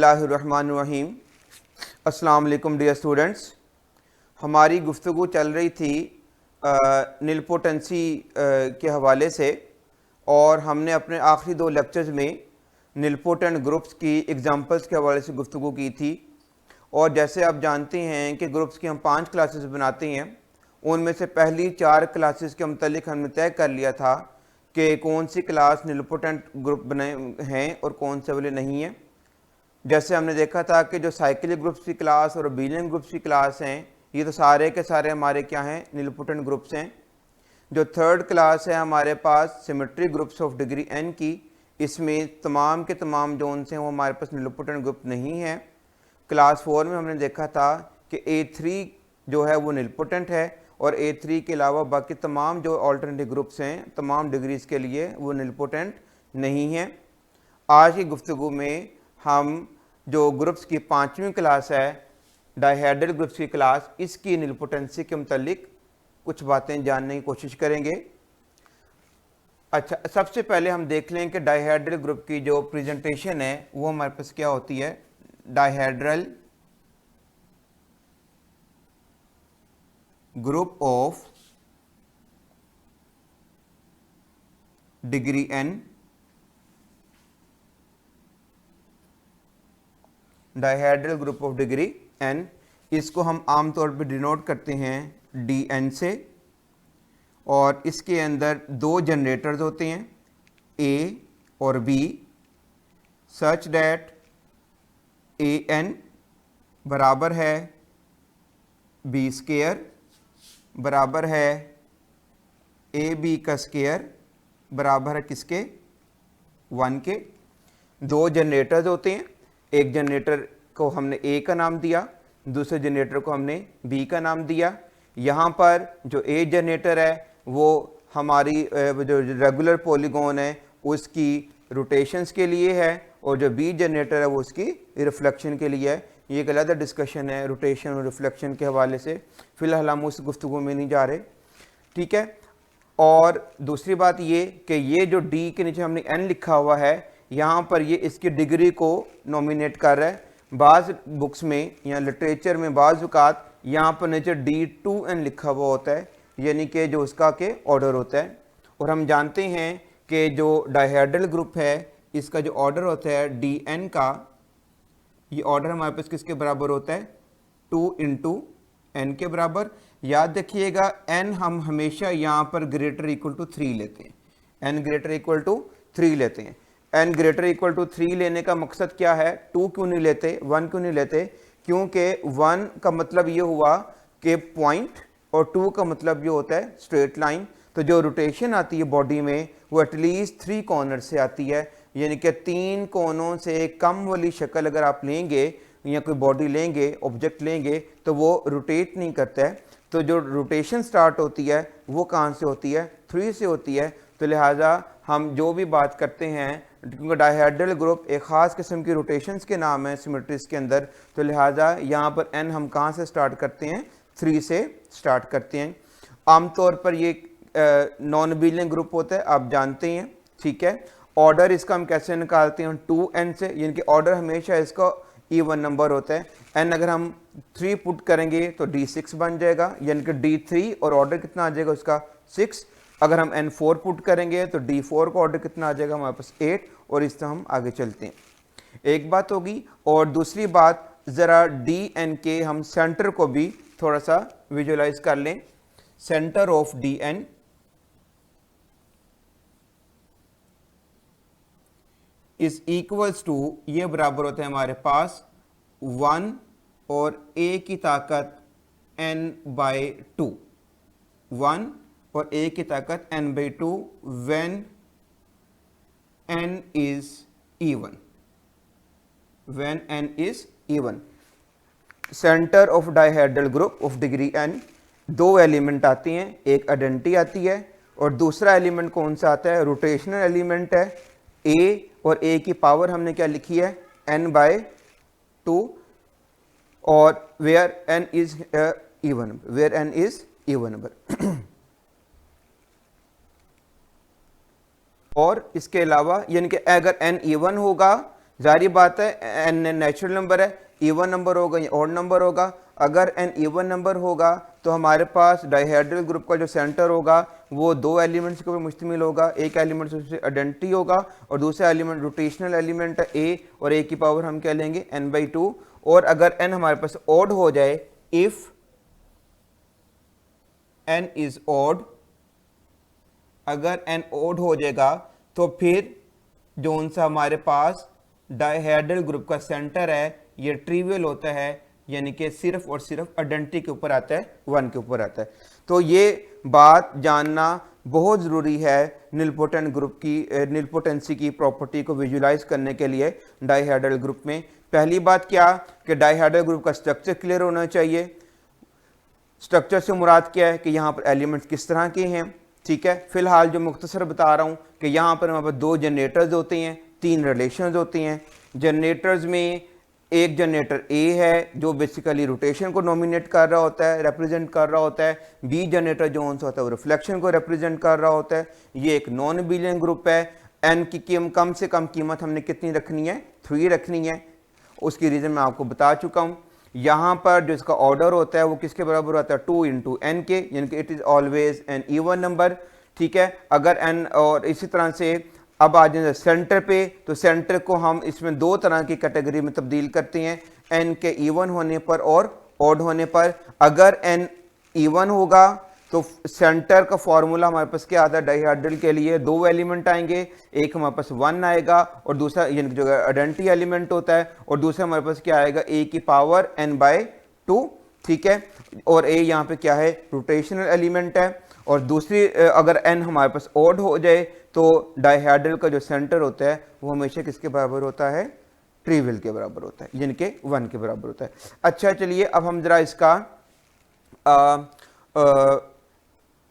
बिस्मिल्लाहिर्रहमानिर्रहीम। अस्सलाम वालेकुम डियर स्टूडेंट्स। हमारी गुफ्तगू चल रही थी नीलपोटेंसी के हवाले से, और हमने अपने आखिरी दो लेक्चर्स में नीलपोटेंट ग्रुप्स की एग्जांपल्स के हवाले से गुफ्तगू की थी। और जैसे आप जानते हैं कि ग्रुप्स की हम 5 क्लासेस बनाते हैं, उनमें से पहली 4 क्लासेस के मुतालिक हमने तय कर लिया था कि कौन सी क्लास नीलपोटेंट ग्रुप बने हैं और कौन से वाले नहीं हैं। जैसे हमने देखा था कि जो साइक्लिक ग्रुप्स की क्लास और अबेलियन ग्रुप्स की क्लास हैं, ये तो सारे के सारे हमारे क्या हैं, नीलपोटेंट ग्रुप्स हैं। जो थर्ड क्लास है हमारे पास symmetric groups of degree n की, इसमें तमाम के तमाम जोन से वो हमारे पास नीलपोटेंट ग्रुप नहीं है। क्लास 4 में हमने देखा था कि A3 जो है वो नीलपोटेंट है, और A3 के अलावा बाकी तमाम जो ऑल्टरनेटिव ग्रुप्स हैं तमाम डिग्रीज़ के लिए वो नीलपोटेंट नहीं हैं। आज की गुफ्तगू में हम जो ग्रुप्स की 5वीं क्लास है, डायहेड्रल ग्रुप्स की क्लास, इसकी नीलपोटेंसी के मुतालिक कुछ बातें जानने की कोशिश करेंगे। अच्छा, सबसे पहले हम देख लें कि डायहेड्रल ग्रुप की जो प्रेजेंटेशन है वो हमारे पास क्या होती है। Dihedral group of degree n, dihedral group of degree n, इसको हम आमतौर पर डिनोट करते हैं dn से। और इसके अंदर दो जनरेटर्स होते हैं A और B, सच डैट an बराबर है b स्केयर बराबर है ab का स्केयर बराबर है किसके, 1 के। दो जनरेटर्स होते हैं, एक जनरेटर को हमने A का नाम दिया, दूसरे जनरेटर को हमने B का नाम दिया। यहाँ पर जो A जनरेटर है वो हमारी जो रेगुलर पॉलीगॉन है उसकी रोटेशंस के लिए है, और जो B जनरेटर है वो उसकी रिफ्लेक्शन के लिए है। ये एक अलग डिस्कशन है रोटेशन और रिफ्लेक्शन के हवाले से, फ़िलहाल हम उस गुफ्तगू में नहीं जा रहे, ठीक है। और दूसरी बात ये कि ये जो D के नीचे हमने n लिखा हुआ है, यहाँ पर ये इसकी डिग्री को नॉमिनेट कर रहा है। बाज़ बुक्स में या लिटरेचर में बाज़ औक़ात यहाँ पर नीचे D2n लिखा हुआ होता है, यानी कि जो उसका के ऑर्डर होता है। और हम जानते हैं कि जो डायहेड्रल ग्रुप है इसका जो ऑर्डर होता है Dn का, ये ऑर्डर हमारे पास किसके बराबर होता है, 2 × n के बराबर। याद रखिएगा n हम हमेशा यहाँ पर ग्रेटर इक्वल टू 3 लेते हैं, n ग्रेटर इक्वल टू 3 लेते हैं। n ग्रेटर इक्वल टू 3 लेने का मकसद क्या है, 2 क्यों नहीं लेते, 1 क्यों नहीं लेते, क्योंकि 1 का मतलब ये हुआ कि पॉइंट, और 2 का मतलब ये होता है स्ट्रेट लाइन। तो जो रोटेशन आती है बॉडी में वो एटलीस्ट 3 कॉर्नर से आती है, यानी कि 3 कोनों से कम वाली शक्ल अगर आप लेंगे या कोई बॉडी लेंगे, ऑब्जेक्ट लेंगे, तो वो रोटेट नहीं करता है। तो जो रोटेशन स्टार्ट होती है वो कहाँ से होती है, 3 से होती है। तो लिहाजा हम जो भी बात करते हैं, क्योंकि डायहेड्रल ग्रुप एक ख़ास किस्म की रोटेशंस के नाम है सिमेट्रीज के अंदर, तो लिहाजा यहाँ पर n हम कहाँ से स्टार्ट करते हैं, 3 से स्टार्ट करते हैं। आमतौर पर ये नॉन अबेलियन ग्रुप होता है, आप जानते हैं, ठीक है। ऑर्डर इसका हम कैसे निकालते हैं, 2n से, यानी कि ऑर्डर हमेशा इसका इवन नंबर होता है। n अगर हम 3 पुट करेंगे तो D6 बन जाएगा, यानी कि D3, और ऑर्डर कितना आ जाएगा उसका, 6। अगर हम n4 पुट करेंगे तो D4 का ऑर्डर कितना आ जाएगा हमारे पास, 8, और इस तरह हम आगे चलते हैं। एक बात होगी। और दूसरी बात, ज़रा Dn के हम सेंटर को भी थोड़ा सा विजुलाइज कर लें। Center of Dn is equals to, ये बराबर होता है हमारे पास 1 और a की ताकत n/2, 1 और a की ताकत n/2 when n is even, when n is even। Centre of dihedral group of degree n, दो एलिमेंट आती हैं, एक आइडेंटिटी आती है और दूसरा एलिमेंट कौन सा आता है, रोटेशनल एलिमेंट है a, और a की पावर हमने क्या लिखी है, n/2, और where n is even, where n is even number. और इसके अलावा यानी कि अगर n इवन होगा जारी बात है एन नेचुरल नंबर है, इवन नंबर होगा या ऑड नंबर होगा। अगर एन इवन नंबर होगा तो हमारे पास डाइहेड्रल ग्रुप का जो सेंटर होगा वो दो एलिमेंट्स के ऊपर मुश्तमिल होगा। एक एलिमेंट उससे आइडेंटिटी होगा और दूसरा एलिमेंट रोटेशनल एलिमेंट है ए, और ए की पावर हम क्या लेंगे n/2। और अगर n हमारे पास ऑड हो जाए, इफ n इज ऑड, अगर n ऑड हो जाएगा तो फिर जो सा हमारे पास डाइहेड्रल ग्रुप का सेंटर है ये ट्रिवियल होता है, यानी कि सिर्फ और सिर्फ आइडेंटिटी के ऊपर आता है, 1 के ऊपर आता है। तो ये बात जानना बहुत ज़रूरी है निलपोटेंट ग्रुप की, निलपोटेंसी की प्रॉपर्टी को विजुलाइज करने के लिए डाइहेड्रल ग्रुप में। पहली बात क्या कि डाइहेड्रल ग्रुप का स्ट्रक्चर क्लियर होना चाहिए। स्ट्रक्चर से मुराद क्या है कि यहाँ पर एलिमेंट्स किस तरह के हैं, ठीक है। फिलहाल जो मुख्तसर बता रहा हूँ कि यहाँ पर हमारे पास दो जनरेटर्स होते हैं, तीन रिलेशंस होती हैं। जनरेटर्स में एक जनरेटर ए है जो बेसिकली रोटेशन को नॉमिनेट कर रहा होता है, रिप्रेजेंट कर रहा होता है। बी जनरेटर जो होता है वो रिफ्लेक्शन को रिप्रेजेंट कर रहा होता है। ये एक नॉन अबेलियन ग्रुप है। एन की कम से कम कीमत हमने कितनी रखनी है, 3 रखनी है। उसकी रीज़न मैं आपको बता चुका हूँ। यहाँ पर जो इसका ऑर्डर होता है वो किसके बराबर होता है, 2 × n के, यानी कि it is always an even number, ठीक है। अगर n, और इसी तरह से अब आ जाए सेंटर पे, तो सेंटर को हम इसमें दो तरह की कैटेगरी में तब्दील करते हैं, n के इवन होने पर और ऑड होने पर। अगर n इवन होगा तो सेंटर का फॉर्मूला हमारे पास क्या आता है, डाइहेड्रल के लिए दो एलिमेंट आएंगे, एक हमारे पास 1 आएगा और दूसरा यानी जो आइडेंटिटी एलिमेंट होता है, और दूसरा हमारे पास क्या आएगा, a की पावर n/2, ठीक है। और a यहाँ पे क्या है, रोटेशनल एलिमेंट है। और दूसरी अगर n हमारे पास ऑड हो जाए तो डाइहेड्रल का जो सेंटर होता है वो हमेशा किसके बराबर होता है, ट्रिवियल के बराबर होता है, यानी कि 1 के बराबर होता है। अच्छा चलिए अब हम जरा इसका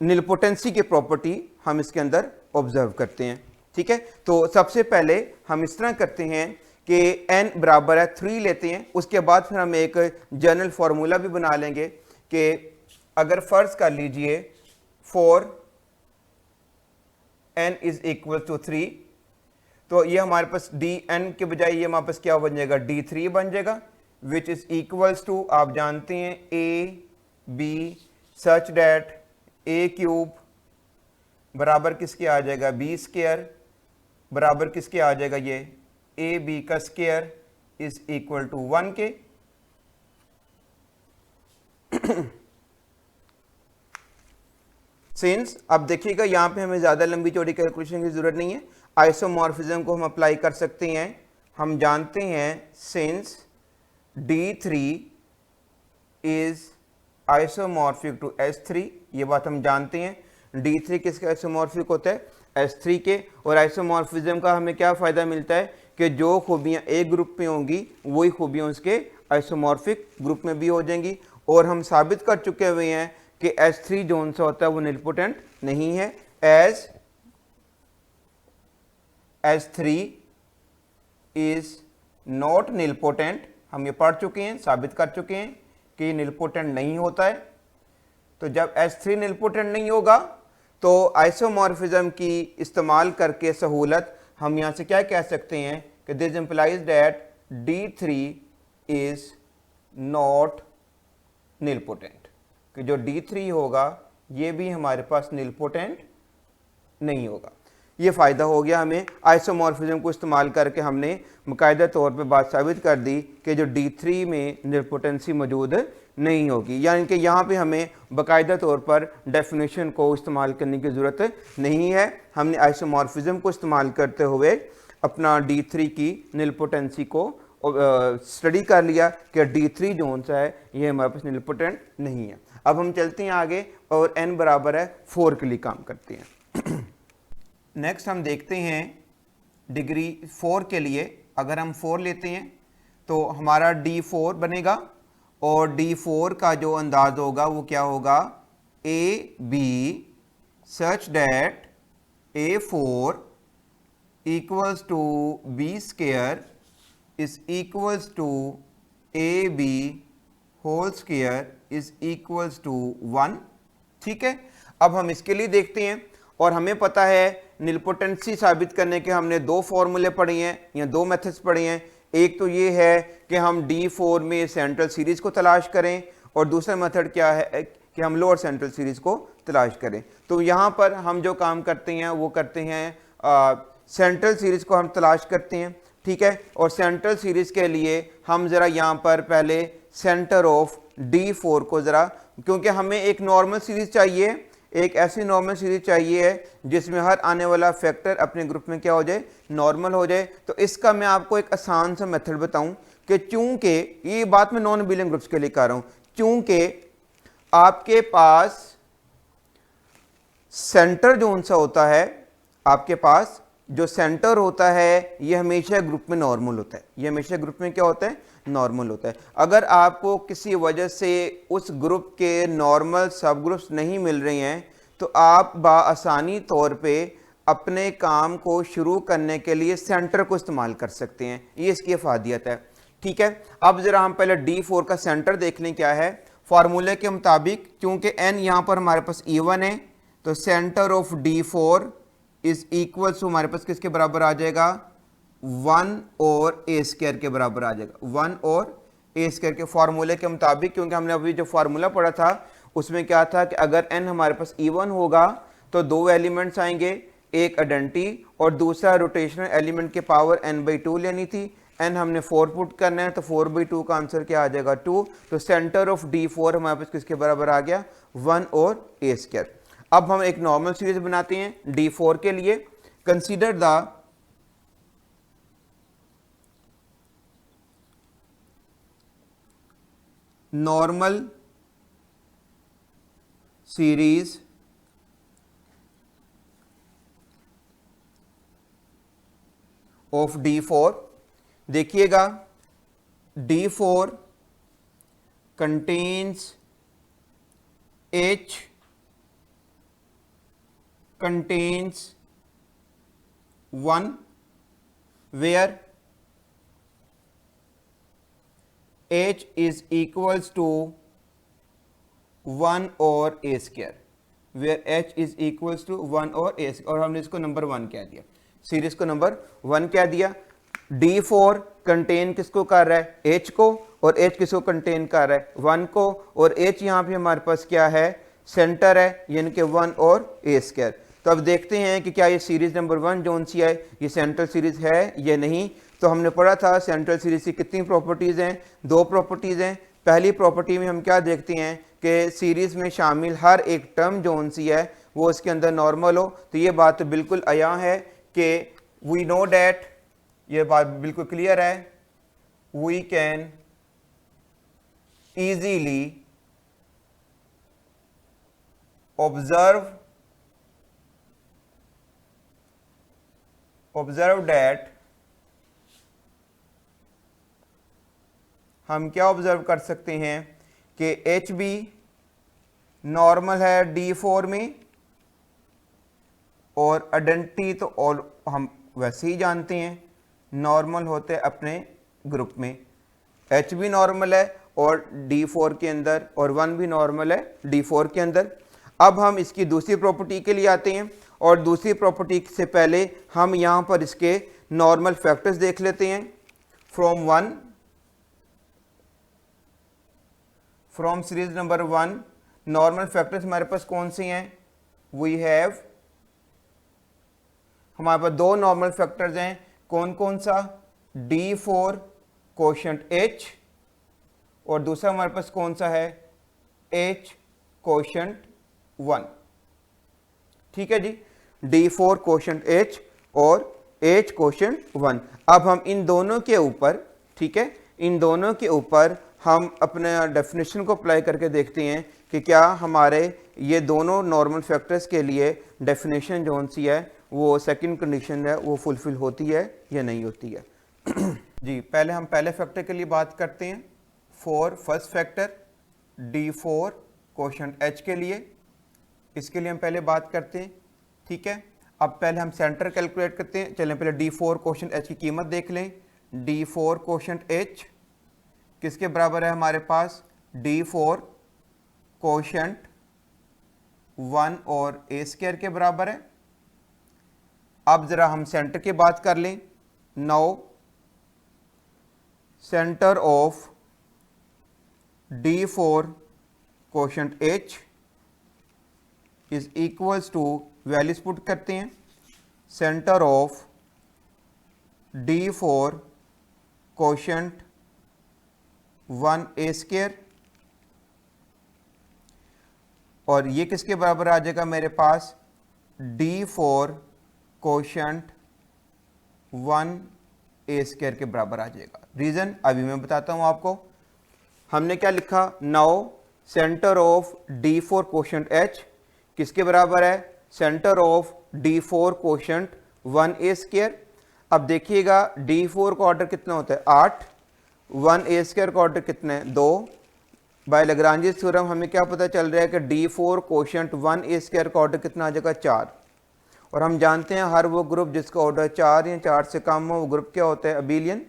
निलपोटेंसी की प्रॉपर्टी हम इसके अंदर ऑब्जर्व करते हैं, ठीक है। तो सबसे पहले हम इस तरह करते हैं कि n बराबर है 3 लेते हैं। उसके बाद फिर हम एक जनरल फार्मूला भी बना लेंगे कि अगर फर्ज कर लीजिए for n is equal to 3, तो ये हमारे पास dn के बजाय ये हमारे पास क्या बन जाएगा, d3 बन जाएगा, विच इज इक्वल्स टू, आप जानते हैं, a b such that a³ बराबर किसके आ जाएगा, b² बराबर किसके आ जाएगा, ये ab का स्क्वायर इज इक्वल टू 1 के। सिंस अब देखिएगा यहाँ पे हमें ज़्यादा लंबी चौड़ी कैलकुलेशन की ज़रूरत नहीं है, आइसोमॉर्फिज्म को हम अप्लाई कर सकते हैं। हम जानते हैं since d3 is isomorphic to s3, ये बात हम जानते हैं। d3 किसके आइसोमॉर्फिक होता है, s3 के। और आइसोमॉर्फिज्म का हमें क्या फ़ायदा मिलता है कि जो खूबियाँ एक ग्रुप में होंगी वही खूबियाँ उसके आइसोमॉर्फिक ग्रुप में भी हो जाएंगी। और हम साबित कर चुके हुए हैं कि S3 जोन सा होता है वो निलपोटेंट नहीं है, as S3 is not nilpotent. हम ये पढ़ चुके हैं, साबित कर चुके हैं कि निलपोटेंट नहीं होता है। तो जब S3 निलपोटेंट नहीं होगा तो आइसोमॉर्फिज्म की इस्तेमाल करके सहूलत हम यहाँ से क्या कह सकते हैं कि this implies that D3 is not nilpotent, कि जो D3 होगा ये भी हमारे पास निलपोटेंट नहीं होगा। ये फ़ायदा हो गया हमें, आइसोमॉर्फिज्म को इस्तेमाल करके हमने मुकायदा तौर पे बात साबित कर दी कि जो D3 में निलपोटेंसी मौजूद नहीं होगी, यानी कि यहाँ पे हमें बाकायदा तौर पर डेफिनेशन को इस्तेमाल करने की ज़रूरत नहीं है। हमने आइसोमॉर्फिज्म को इस्तेमाल करते हुए अपना D3 की निलपोटेंसी को स्टडी कर लिया कि D3 जोन सा है ये हमारे पास निलपोटेंट नहीं है। अब हम चलते हैं आगे और n बराबर है 4 के लिए काम करते हैं। नेक्स्ट हम देखते हैं डिग्री 4 के लिए। अगर हम 4 लेते हैं तो हमारा D4 बनेगा और D4 का जो अंदाज होगा वो क्या होगा, AB such that A4 equals to B² is equals to AB whole square is equals to 1, ठीक है। अब हम इसके लिए देखते हैं और हमें पता है निलपोटेंसी साबित करने के हमने दो फॉर्मूले पढ़े हैं या दो मेथड्स पढ़े हैं। एक तो ये है कि हम D4 में सेंट्रल सीरीज को तलाश करें, और दूसरा मेथड क्या है कि हम लोअर सेंट्रल सीरीज को तलाश करें। तो यहाँ पर हम जो काम करते हैं वो करते हैं सेंट्रल सीरीज को हम तलाश करते हैं, ठीक है। और सेंट्रल सीरीज के लिए हम ज़रा यहाँ पर पहले सेंटर ऑफ D4 को ज़रा, क्योंकि हमें एक नॉर्मल सीरीज चाहिए, एक ऐसी नॉर्मल सीरीज चाहिए है जिसमें हर आने वाला फैक्टर अपने ग्रुप में क्या हो जाए, नॉर्मल हो जाए। तो इसका मैं आपको एक आसान सा मेथड बताऊं कि चूंकि ये बात मैं नॉन अबेलियन ग्रुप्स के लिए कर रहा हूं, चूंकि आपके पास सेंटर जो सा होता है, आपके पास जो सेंटर होता है ये हमेशा ग्रुप में नॉर्मल होता है, ये हमेशा ग्रुप में क्या होता है, नॉर्मल होता है। अगर आपको किसी वजह से उस ग्रुप के नॉर्मल सब ग्रुप्स नहीं मिल रहे हैं तो आप बाआसानी तौर पे अपने काम को शुरू करने के लिए सेंटर को इस्तेमाल कर सकते हैं, ये इसकी अफादियत है, ठीक है। अब ज़रा हम पहले D4 का सेंटर देख लें क्या है। फार्मूले के मुताबिक चूंकि n यहाँ पर हमारे पास इवन है तो center of D4 is equal to हमारे पास किसके बराबर आ जाएगा, 1 और a स्क्वायर के बराबर आ जाएगा, 1 और a स्क्वायर के फार्मूले के मुताबिक। क्योंकि हमने अभी जो फार्मूला पढ़ा था उसमें क्या था कि अगर n हमारे पास इवन होगा तो दो एलिमेंट्स आएंगे, एक आइडेंटिटी और दूसरा रोटेशनल एलिमेंट के पावर n/2 लेनी थी। n हमने 4 पुट करना है तो 4/2 का आंसर क्या आ जाएगा, 2। तो सेंटर ऑफ D4 हमारे पास किसके बराबर आ गया, 1 और a स्क्वायर। अब हम एक नॉर्मल सीरीज बनाते हैं D4 के लिए। Consider the normal series of D4। देखिएगा D4 contains H contains 1 where H is equals to 1 और a square, where H is equals to 1 और a square, और हमने इसको नंबर 1 कह दिया, सीरीज को नंबर 1 कह दिया। D4 कंटेन किसको कर रहा है, H को, और H किसको कंटेन कर रहा है, 1 को, और H यहाँ पे हमारे पास क्या है, सेंटर है, यानी कि 1 और a स्क्वायर। तो अब देखते हैं कि क्या ये सीरीज नंबर 1 जोन सी है ये सेंट्रल सीरीज है या नहीं। तो हमने पढ़ा था सेंट्रल सीरीज की कितनी प्रॉपर्टीज़ हैं, 2 प्रॉपर्टीज़ हैं। पहली प्रॉपर्टी में हम क्या देखते हैं कि सीरीज में शामिल हर एक टर्म जोन सी है वो उसके अंदर नॉर्मल हो। तो ये बात तो बिल्कुल आया है कि वी नो डैट, ये बात बिल्कुल क्लियर है, we can easily observe that, हम क्या ऑब्जर्व कर सकते हैं कि एच बी नॉर्मल है D4 में, और आइडेंटिटी तो और हम वैसे ही जानते हैं नॉर्मल होते हैं अपने ग्रुप में। एच भी नॉर्मल है और D4 के अंदर, और 1 भी नॉर्मल है D4 के अंदर। अब हम इसकी दूसरी प्रॉपर्टी के लिए आते हैं, और दूसरी प्रॉपर्टी से पहले हम यहाँ पर इसके नॉर्मल फैक्टर्स देख लेते हैं। From series number 1 normal factors हमारे पास कौन से हैं, वी हैव, हमारे पास 2 नॉर्मल फैक्टर्स हैं, कौन कौन सा, D4 कोशेंट H, और दूसरा हमारे पास कौन सा है, H कोशेंट 1। ठीक है जी, D4 कोशेंट H और H कोशेंट 1। अब हम इन दोनों के ऊपर, ठीक है, इन दोनों के ऊपर हम अपने डेफिनेशन को अप्लाई करके देखते हैं कि क्या हमारे ये दोनों नॉर्मल फैक्टर्स के लिए डेफिनेशन जोन सी है वो सेकंड कंडीशन है वो फुलफिल होती है या नहीं होती है। जी, पहले हम पहले फैक्टर के लिए बात करते हैं। For first factor D4 quotient H के लिए, इसके लिए हम पहले बात करते हैं, ठीक है। अब पहले हम सेंटर कैलकुलेट करते हैं। चलें पहले D4 कोशेंट H की कीमत देख लें। D4 कोशेंट H किसके बराबर है हमारे पास, D4 कोशेंट 1 और a स्क्वायर के बराबर है। अब ज़रा हम सेंटर की बात कर लें। Now center of D4 quotient H is equals to, values put करते हैं, centre of D4 quotient 1A², और ये किसके बराबर आ जाएगा मेरे पास, D4 कोशेंट 1A² के बराबर आ जाएगा। रीज़न अभी मैं बताता हूँ आपको। हमने क्या लिखा, now center of D4 quotient H किसके बराबर है, centre of D4 quotient 1A²। अब देखिएगा D4 का ऑर्डर कितना होता है, 8, 1A² का ऑर्डर कितना है, 2। बाय लैग्रांजेस थ्योरम हमें क्या पता चल रहा है कि D4 कोशेंट 1A² का ऑर्डर कितना आ जाएगा, 4। और हम जानते हैं हर वो ग्रुप जिसका ऑर्डर 4 या 4 से कम हो वो ग्रुप क्या होता है, अबेलियन।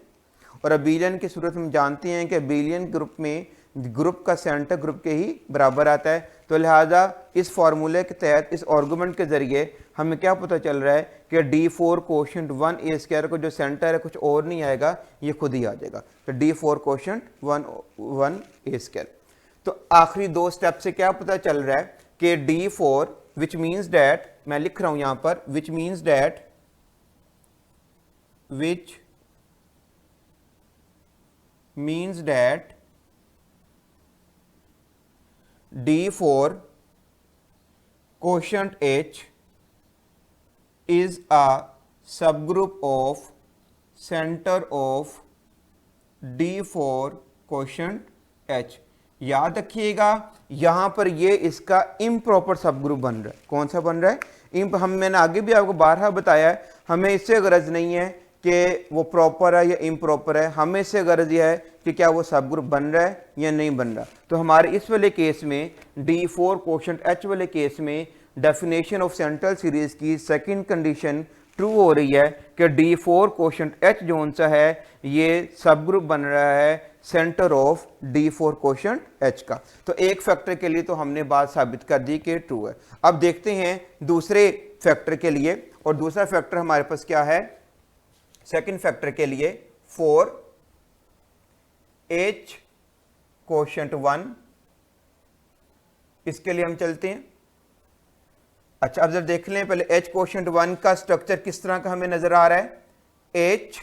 और अबेलियन की सूरत हम जानते हैं कि अबेलियन ग्रुप में ग्रुप का सेंटर ग्रुप के ही बराबर आता है। तो लिहाजा इस फार्मूले के तहत, इस आर्गूमेंट के ज़रिए हमें क्या पता चल रहा है कि D4 कोशेंट 1A² को जो सेंटर है कुछ और नहीं आएगा, ये खुद ही आ जाएगा। तो D4 कोशेंट 1A²। तो आखिरी दो स्टेप से क्या पता चल रहा है कि D4 विच मीन्स डैट, मैं लिख रहा हूं यहां पर, which means that D4 quotient H is a subgroup of center of D4 quotient H। याद रखिएगा यहां पर ये इसका इम्प्रॉपर सबग्रुप बन रहा है। कौन सा बन रहा है, मैंने आगे भी आपको बारहा बताया है, हमें इससे गरज नहीं है कि वो प्रॉपर है या इम्प्रॉपर है, हमें इससे गरज यह है कि क्या वो सब ग्रुप बन रहा है या नहीं बन रहा। तो हमारे इस वाले केस में D4 कोशेंट H वाले केस में डेफिनेशन ऑफ सेंट्रल सीरीज की सेकंड कंडीशन ट्रू हो रही है कि D4 कोशेंट H जोन सा है ये सब ग्रुप बन रहा है centre of D4 quotient H का। तो एक फैक्टर के लिए तो हमने बात साबित कर दी कि ट्रू है। अब देखते हैं दूसरे फैक्टर के लिए, और दूसरा फैक्टर हमारे पास क्या है, सेकंड फैक्टर के लिए 4H कोशेंट 1, इसके लिए हम चलते हैं। अच्छा अब जरा देख लें पहले H कोशेंट 1 का स्ट्रक्चर किस तरह का हमें नजर आ रहा है। H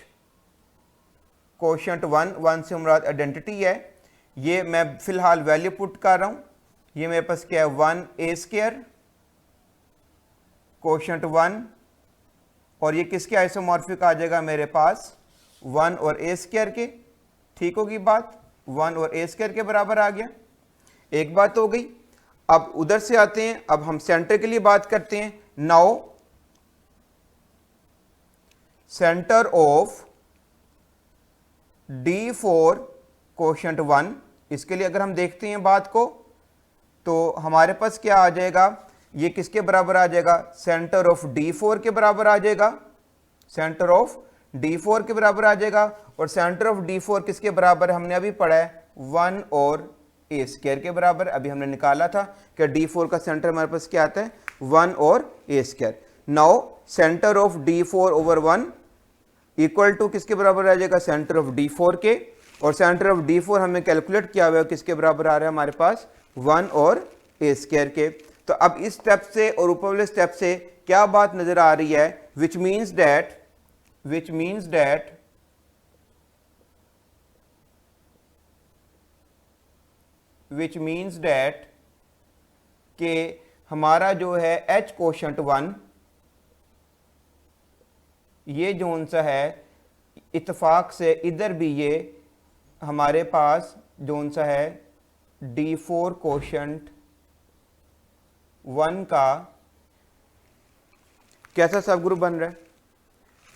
कोशेंट 1 से मुराद आइडेंटिटी है, ये मैं फिलहाल वैल्यू पुट कर रहा हूं, ये मेरे पास क्या है 1A² कोशेंट 1, और ये किसके आइसोमॉर्फिक आ जाएगा मेरे पास 1 और A² के। ठीक होगी बात, 1 और A² के बराबर आ गया, एक बात हो गई। अब उधर से आते हैं, अब हम सेंटर के लिए बात करते हैं। Now center of D4 quotient 1, इसके लिए अगर हम देखते हैं बात को तो हमारे पास क्या आ जाएगा, ये किसके बराबर आ जाएगा, सेंटर ऑफ D4 के बराबर आ जाएगा, सेंटर ऑफ D4 के बराबर आ जाएगा। और सेंटर ऑफ D4 किसके बराबर है, हमने अभी पढ़ा है 1 और A² के बराबर। अभी हमने निकाला था कि D4 का सेंटर हमारे पास क्या आता है 1 और A²। Now center of D4 over 1 equal to किसके बराबर आ जाएगा, सेंटर ऑफ D4 के। और सेंटर ऑफ D4 हमने कैलकुलेट किया हुआ है किसके बराबर आ रहा है हमारे पास 1 और A² के। तो अब इस स्टेप से और ऊपर वाले स्टेप से क्या बात नजर आ रही है, विच मीन्स डैट कि हमारा जो है H कोशेंट 1 ये जोन सा है, इत्तेफाक से इधर भी ये हमारे पास जोन सा है D4 कोशेंट 1 का कैसा सब ग्रुप बन रहा है,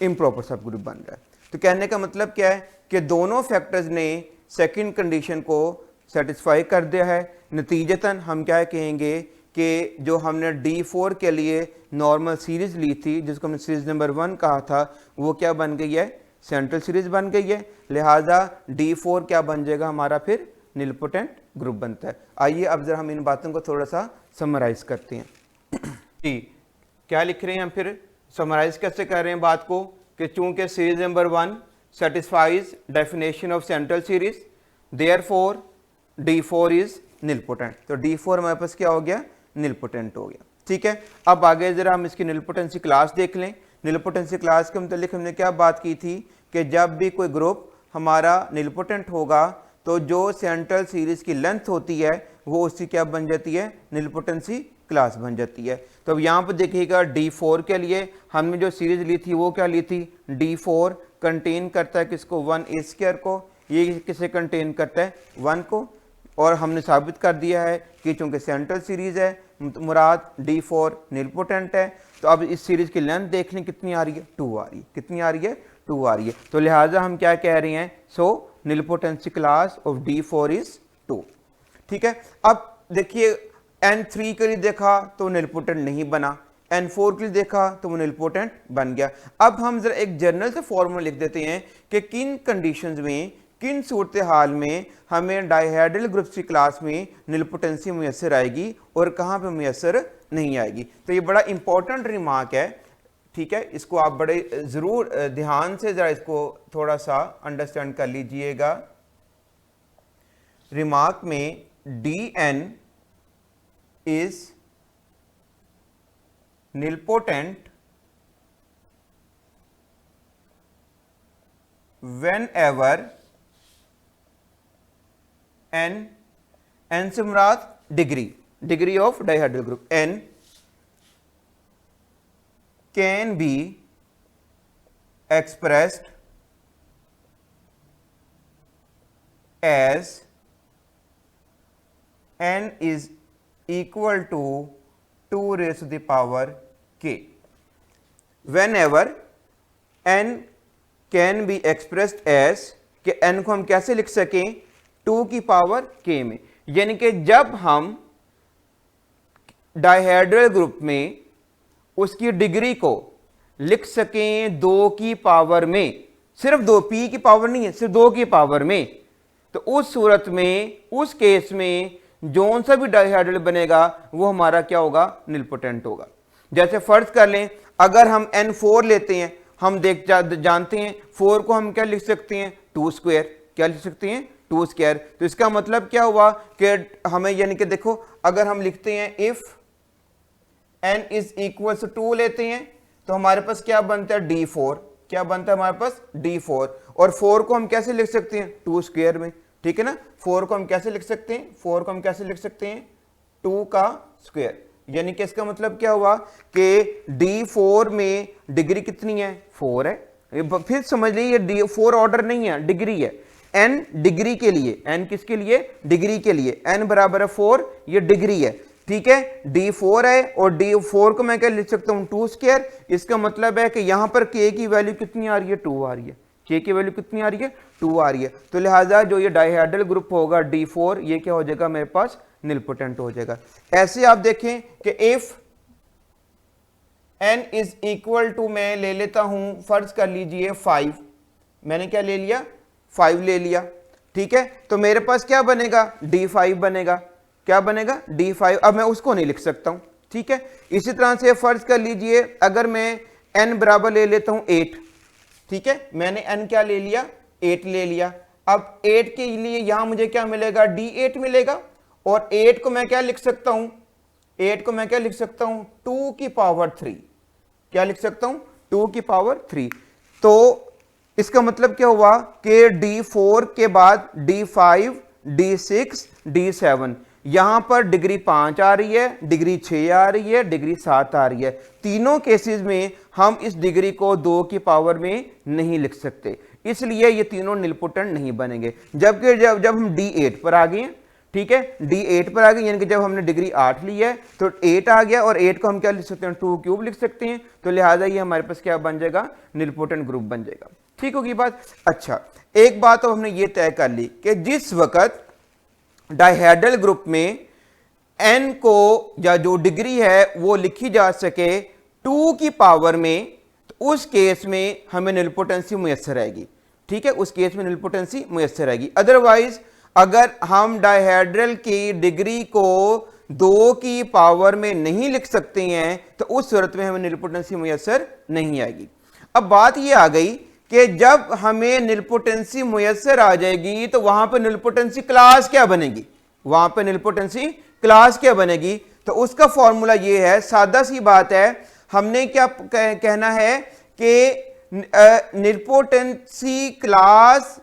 इम्प्रॉपर सब ग्रुप बन रहा है। तो कहने का मतलब क्या है कि दोनों फैक्टर्स ने सेकंड कंडीशन को सेटिस्फाई कर दिया है। नतीजतन हम क्या कहेंगे कि जो हमने D4 के लिए नॉर्मल सीरीज ली थी, जिसको हमने सीरीज नंबर 1 कहा था, वो क्या बन गई है, सेंट्रल सीरीज बन गई है। लिहाजा D4 क्या बन जाएगा हमारा, फिर निलपोटेंट ग्रुप बनता है। आइए अब जरा हम इन बातों को थोड़ा सा समराइज करते हैं। जी क्या लिख रहे हैं हम फिर, समराइज कैसे कर रहे हैं बात को कि चूंकि series number 1 satisfies definition of central series, therefore D4 is nilpotent. तो D4 हमारे पास क्या हो गया, निलपोटेंट हो गया। ठीक है, अब आगे जरा हम इसकी निलपोटेंसी क्लास देख लें। निलपोटेंसी क्लास के मतलब हमने क्या बात की थी कि जब भी कोई ग्रुप हमारा निलपोटेंट होगा तो जो सेंट्रल सीरीज की लेंथ होती है वो उसकी क्या बन जाती है, निलपोटेंसी क्लास बन जाती है। तो अब यहाँ पर देखिएगा D4 के लिए हमने जो सीरीज ली थी वो क्या ली थी, D4 कंटेन करता है किसको, 1a² को, ये किसे कंटेन करता है, 1 को। और हमने साबित कर दिया है कि चूंकि सेंट्रल सीरीज है मुराद D4 निलपोटेंट है। तो अब इस सीरीज की लेंथ देख लें कितनी आ रही है, 2 आ रही है। कितनी आ रही है, 2 आ रही है। तो लिहाजा हम क्या कह रहे हैं, सो निलपोटेंसी क्लास ऑफ D4 इज 2। ठीक है, अब देखिए N3 के लिए देखा तो निलपोटेंट नहीं बना, N4 के लिए देखा तो वो निलपोटेंट बन गया। अब हम जरा एक जनरल से फॉर्मूला लिख देते हैं कि किन कंडीशंस में, किन सूरत हाल में हमें डायहेड्रल ग्रुप्स की क्लास में निलपोटेंसी मुयसर आएगी और कहाँ पे मुयसर नहीं आएगी। तो ये बड़ा इंपॉर्टेंट रिमार्क है। ठीक है, इसको आप बड़े ज़रूर ध्यान से ज़रा इसको थोड़ा सा अंडरस्टैंड कर लीजिएगा। रिमार्क में Dn is nilpotent whenever n से मुराद degree of dihedral group, n can be expressed as n is equal to 2 raised to the power k। whenever n can be expressed as, कि n को हम कैसे लिख सकें, 2 की पावर k में, यानी कि जब हम डायहेड्रल ग्रुप में उसकी डिग्री को लिख सकें 2 की पावर में, सिर्फ 2, p की पावर नहीं है, सिर्फ 2 की पावर में, तो उस सूरत में, उस केस में जोन सा भी डायहेड्रल बनेगा वो हमारा क्या होगा, निलपोटेंट होगा। जैसे फर्ज कर लें अगर हम N4 लेते हैं, हम जानते हैं 4 को हम क्या लिख सकते हैं, 2²। क्या लिख सकते हैं, 2²। तो इसका मतलब क्या हुआ कि हमें, यानी कि देखो अगर हम लिखते हैं if n is equal to 2 लेते हैं तो हमारे पास क्या बनता है, D4। क्या बनता है हमारे पास, D4। और 4 को हम कैसे लिख सकते हैं, 2² में। ठीक है ना, 4 को हम कैसे लिख सकते हैं, 4 को हम कैसे लिख सकते हैं, 2 का स्क्वायर। यानी कि इसका मतलब क्या हुआ कि D4 में डिग्री कितनी है, 4 है। फिर समझ लीजिए D4 ऑर्डर नहीं है, डिग्री है। n डिग्री के लिए, n किसके लिए, डिग्री के लिए, n बराबर है 4, ये डिग्री है। ठीक है, D4 है और D4 को मैं क्या लिख सकता हूं, 2²। इसका मतलब है कि यहां पर k की वैल्यू कितनी आ रही है, 2 आ रही है। k की वैल्यू कितनी आ रही है, 2 आ रही है। तो लिहाजा जो ये डायहेड्रल ग्रुप होगा D4, ये क्या हो जाएगा मेरे पास, निलपोटेंट हो जाएगा। ऐसे आप देखें कि if n is equal to, मैं ले लेता हूं, फर्ज कर लीजिए 5, मैंने क्या ले लिया, 5 ले लिया। ठीक है, तो मेरे पास क्या बनेगा, D5 बनेगा। क्या बनेगा, D5। अब मैं उसको नहीं लिख सकता हूं। ठीक है, इसी तरह से फर्ज कर लीजिए अगर मैं n बराबर ले लेता हूं 8। ठीक है, मैंने n क्या ले लिया, 8 ले लिया। अब 8 के लिए यहां मुझे क्या मिलेगा, D8 मिलेगा। और 8 को मैं क्या लिख सकता हूं, 8 को मैं क्या लिख सकता हूं, 2 की पावर 3। क्या लिख सकता हूं, 2 की पावर 3। तो इसका मतलब क्या हुआ कि D4 के बाद D5, D6, D7, यहां पर डिग्री 5 आ रही है, डिग्री 6 आ रही है, डिग्री 7 आ रही है। तीनों केसेस में हम इस डिग्री को 2 की पावर में नहीं लिख सकते, इसलिए ये तीनों निलपोटेंट नहीं बनेंगे। जबकि जब हम D8 पर आ गए, ठीक है, D8 पर आ गए, यानी कि जब हमने डिग्री 8 ली है तो 8 आ गया, और 8 को हम क्या लिख सकते हैं, 2³ लिख सकते हैं। तो लिहाजा ये हमारे पास क्या बन जाएगा, निलपोटेंट ग्रुप बन जाएगा। ठीक होगी बात। अच्छा, एक बात तो हमने ये तय कर ली कि जिस वक्त डायहेड्रल ग्रुप में n को, या जो डिग्री है वो लिखी जा सके 2 की पावर में, तो उस केस में हमें निलपोटेंसी मुयस्सर आएगी। ठीक है, उस केस में निलपोटेंसी मुयस्सर आएगी। अदरवाइज अगर हम डायहेड्रल की डिग्री को 2 की पावर में नहीं लिख सकते हैं तो उस सूरत में हमें निलपोटेंसी मुयस्सर नहीं आएगी। अब बात ये आ गई कि जब हमें निलपोटेंसी मुयस्सर आ जाएगी तो वहां पर निलपोटेंसी क्लास क्या बनेगी, वहां पर निलपोटेंसी क्लास क्या बनेगी? तो उसका फॉर्मूला ये है, सादा सी बात है, हमने क्या कहना है कि निलपोटेंसी क्लास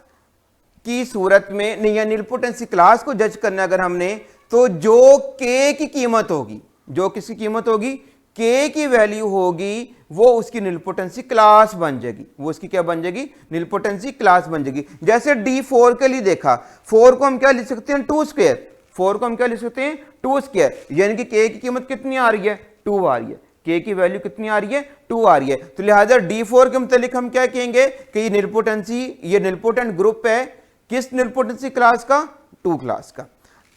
की सूरत में नहीं, या निलपोटेंसी क्लास को जज करना अगर हमने, तो जो के की कीमत होगी, जो किसकी कीमत होगी, के की वैल्यू होगी, वो उसकी निलपोटेंसी क्लास बन जाएगी, वो उसकी क्या बन जाएगी, निलपोटेंसी क्लास बन जाएगी। जैसे D4 के लिए देखा, 4 को हम क्या लिख सकते हैं, 2 स्क्वायर, 4 को हम क्या लिख सकते हैं, 2 स्क्वायर, यानी कि के की कीमत कितनी आ रही है, 2 आ रही है, के की वैल्यू कितनी आ रही है, 2 आ रही है। तो लिहाजा D4 के मुतालिक हम क्या कहेंगे कि ये निलपोटेंसी, ये निलपोटेंट ग्रुप है किस निलपोटेंसी क्लास का, 2 क्लास का।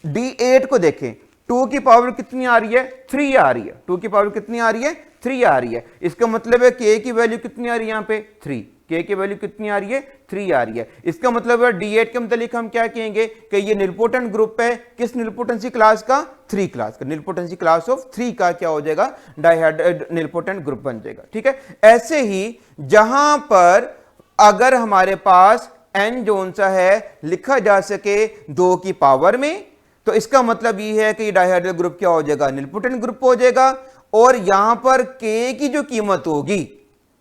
D8 को देखें, 2 की पावर कितनी आ रही है, 3 आ रही है, 2 की पावर कितनी आ रही है, 3 आ रही है। इसका मतलब है के की वैल्यू कितनी आ रही है, यहां पे 3, के की वैल्यू कितनी आ रही है, 3 आ रही है। इसका मतलब है D8 के मुतालिक हम क्या कहेंगे कि ये निलपोटेंट ग्रुप है किस निलपोटेंसी क्लास का, 3 क्लास का, निलपोटेंसी क्लास ऑफ 3 का क्या हो जाएगा, डाइहाइड्रेट निलपोटेंट ग्रुप बन जाएगा। ठीक है, ऐसे ही जहां पर अगर हमारे पास n जोन सा है लिखा जा सके 2 की पावर में, तो इसका मतलब ये है कि डाइहाइड्रल ग्रुप क्या हो जाएगा, निलपोटेंट ग्रुप हो जाएगा। और यहां पर के की जो कीमत होगी,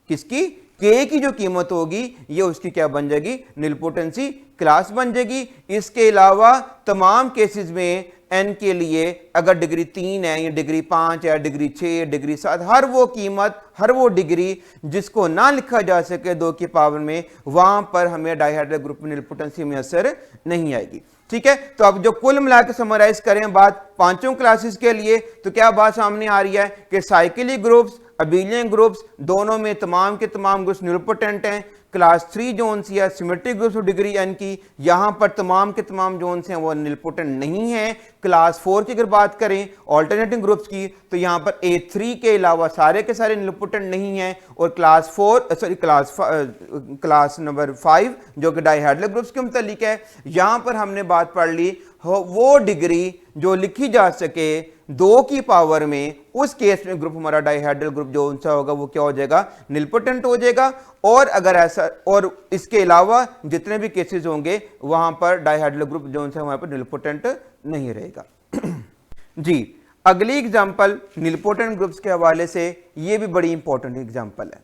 किसकी, के की जो कीमत होगी, ये उसकी क्या बन जाएगी, निलपोटेंसी क्लास बन जाएगी। इसके अलावा तमाम केसेस में n के लिए अगर डिग्री 3 है या डिग्री 5 है, डिग्री 6, डिग्री 7, हर वो कीमत, हर वो डिग्री जिसको ना लिखा जा सके 2 की पावर में, वहां पर हमें डाइहाइड्रल ग्रुप में निलपोटेंसी मुयस्सर नहीं आएगी। ठीक है, तो अब जो कुल मिलाकर समराइज करें बात पांचों क्लासेस के लिए, तो क्या बात सामने आ रही है कि साइक्लिक ग्रुप्स, अबेलियन ग्रुप्स, दोनों में तमाम के तमाम ग्रुप्स निलपोटेंट हैं। क्लास 3 जोन्स या सिमेट्रिक ग्रुप्स डिग्री n की, यहां पर तमाम के तमाम जोन्स हैं वो निलपोटेंट नहीं है। क्लास 4 की अगर बात करें ऑल्टरनेटिंग ग्रुप्स की, तो यहां पर A3 के अलावा सारे के सारे निलपोटेंट नहीं हैं। और क्लास नंबर 5 जो कि डाइहाइड्रल ग्रुप्स के मुतालिक है, यहां पर हमने बात पढ़ ली वो डिग्री जो लिखी जा सके 2 की पावर में, उस केस में ग्रुप हमारा डाइहाइड्रल ग्रुप जो उनसा होगा वो क्या हो जाएगा, निलपोटेंट हो जाएगा। और अगर ऐसा, और इसके अलावा जितने भी केसेस होंगे वहां पर डाइहाइड्रल ग्रुप जो उनसा वहां पर निलपोटेंट नहीं रहेगा। जी, अगली एग्जांपल निलपोटेंट ग्रुप्स के हवाले से, ये भी बड़ी इंपॉर्टेंट एग्जांपल है।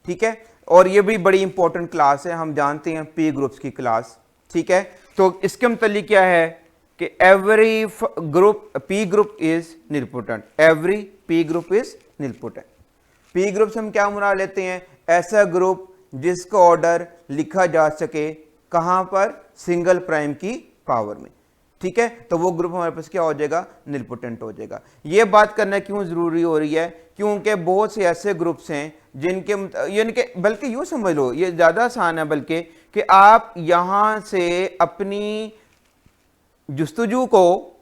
ठीक है, और ये भी बड़ी इंपॉर्टेंट क्लास है, हम जानते हैं पी ग्रुप्स की क्लास। ठीक है, तो इसके मुतालिक क्या है कि every group P group is nilpotent, every P group is nilpotent. P group से हम क्या मुराद लेते हैं, ऐसा ग्रुप जिसका ऑर्डर लिखा जा सके कहां पर, सिंगल प्राइम की पावर में। ठीक है, तो वो ग्रुप हमारे पास क्या हो जाएगा, निलपोटेंट हो जाएगा। ये बात करना क्यों जरूरी हो रही है, क्योंकि बहुत से ऐसे ग्रुप्स हैं जिनके, यानी कि बल्कि यूं समझ लो, ये ज्यादा आसान है बल्कि, कि आप यहां से अपनी जुस्तजू को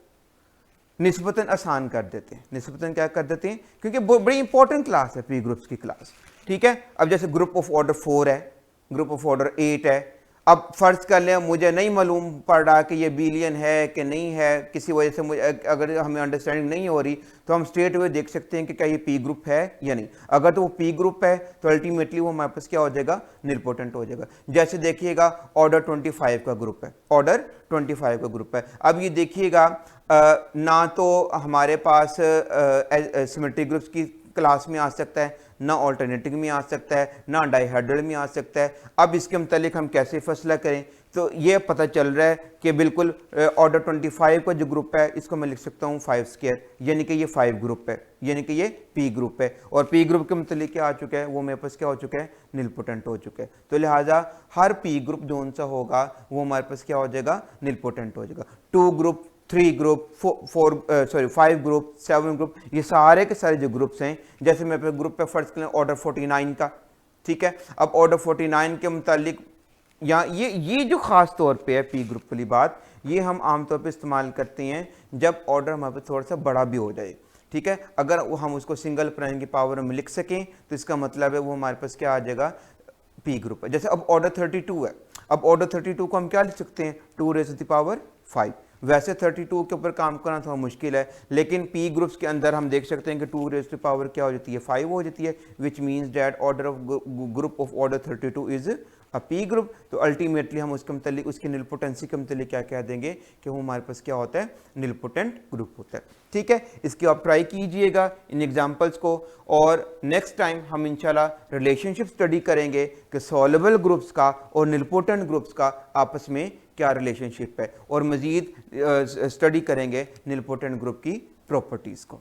निस्बतन आसान कर देते हैं। निस्बतन क्या कर देते हैं, क्योंकि बड़ी इंपॉर्टेंट क्लास है पी ग्रुप्स की क्लास। ठीक है, अब जैसे ग्रुप ऑफ ऑर्डर 4 है, ग्रुप ऑफ ऑर्डर 8 है। अब फर्ज कर लें मुझे नहीं मालूम पड़ रहा कि ये बिलियन है कि नहीं है, किसी वजह से मुझे, अगर हमें अंडरस्टैंडिंग नहीं हो रही, तो हम स्ट्रेट अवे देख सकते हैं कि क्या ये पी ग्रुप है या नहीं। अगर तो वो पी ग्रुप है तो अल्टीमेटली वो हमारे पास क्या हो जाएगा, निलपोटेंट हो जाएगा। जैसे देखिएगा ऑर्डर 25 का ग्रुप है, ऑर्डर 25 का ग्रुप है। अब ये देखिएगा ना तो हमारे पास सिमेट्रिक ग्रुप्स की क्लास में आ सकता है, ना ऑल्टरनेटिव में आ सकता है, ना डाइहाइड्रल में आ सकता है। अब इसके मुतालिक हम कैसे फैसला करें, तो ये पता चल रहा है कि बिल्कुल ऑर्डर 25 का जो ग्रुप है इसको मैं लिख सकता हूँ 5 स्क्वायर, यानी कि ये 5 ग्रुप है, यानी कि ये पी ग्रुप है। और पी ग्रुप के मुतालिक क्या आ चुका है, वो मेरे पास क्या हो चुका है, निलपोटेंट हो चुका है। तो लिहाजा हर पी ग्रुप जो उनसा होगा वो हमारे पास क्या हो जाएगा, निलपोटेंट हो जाएगा। 2 ग्रुप, 3 ग्रुप, 5 ग्रुप, 7 ग्रुप, ये सारे के सारे जो ग्रुप्स हैं, जैसे मैं ग्रुप पे फर्ज करें ऑर्डर 49 का। ठीक है, अब ऑर्डर 49 के मुतालिक यहाँ ये जो खास तौर पे है पी ग्रुप वाली बात, ये हम आमतौर पे इस्तेमाल करते हैं जब ऑर्डर हमारे पास थोड़ा सा बड़ा भी हो जाए। ठीक है, अगर हम उसको सिंगल प्राइम की पावर में लिख सकें तो इसका मतलब है वो हमारे पास क्या आ जाएगा, पी ग्रुप है। जैसे अब ऑर्डर 32 है, अब ऑर्डर 32 को हम क्या लिख सकते हैं, 2 raised to the power 5, वैसे 32 के ऊपर काम करना थोड़ा मुश्किल है, लेकिन पी ग्रुप्स के अंदर हम देख सकते हैं कि 2 रेज़ टू पावर क्या हो जाती है, 5 हो जाती है, which means that order of group of order 32 is a P group. तो अल्टीमेटली हम उसके मतलब उसकी निलपोटेंसी के मतलब क्या कह देंगे कि वो हमारे पास क्या होता है, निलपोटेंट ग्रुप होता है। ठीक है, इसकी आप ट्राई कीजिएगा इन एग्जांपल्स को, और नेक्स्ट टाइम हम इंशाल्लाह रिलेशनशिप स्टडी करेंगे कि सॉल्युबल ग्रुप्स का और निलपोटेंट ग्रुप्स का आपस में क्या रिलेशनशिप है, और मज़ीद स्टडी करेंगे निलपोटेंट ग्रुप की प्रॉपर्टीज़ को।